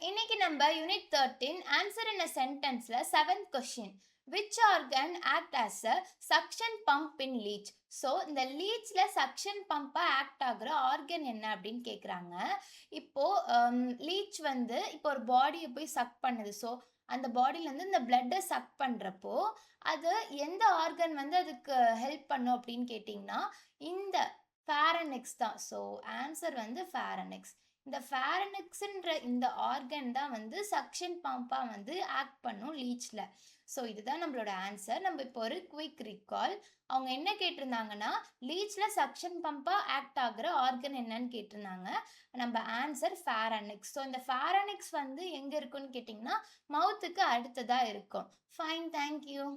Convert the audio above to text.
இன்னைக்கு நம்ம unit 13 answer in a சென்டென்ஸ்ல 7th question. Which organ act as a suction pump in leech? So இந்த லீச்ல suction Pamba act ஆகுற organ என்ன அப்படின்னு கேட்குறாங்க. இப்போ லீச் வந்து இப்போ ஒரு பாடியை போய் சக் பண்ணுது. ஸோ அந்த பாடியிலேருந்து இந்த பிளட்டை சக் பண்ணுறப்போ அது எந்த ஆர்கன் வந்து அதுக்கு ஹெல்ப் பண்ணும் அப்படின்னு கேட்டிங்கன்னா இந்த ஃபேரனெக்ஸ் தான். ஸோ ஆன்சர் வந்து ஃபேரனெக்ஸ். இந்த ஃபேரனெக்ஸ்ன்ற இந்த ஆர்கன் தான் வந்து சக்ஷன் பம்பா வந்து ஆக்ட் பண்ணும் லீச்ல. ஸோ இதுதான் நம்மளோட ஆன்சர். நம்ம இப்போ ஒரு குயிக் ரீகால். அவங்க என்ன கேட்டிருந்தாங்கன்னா லீச்ல சக்ஷன் பம்பா ஆக்ட் ஆகுற ஆர்கன் என்னன்னு கேட்டிருந்தாங்க. நம்ம ஆன்சர் ஃபேரனெக்ஸ். ஸோ இந்த ஃபேரனெக்ஸ் வந்து எங்க இருக்குன்னு கேட்டிங்கன்னா மவுத்துக்கு அடுத்ததா இருக்கும். Fine, thank you.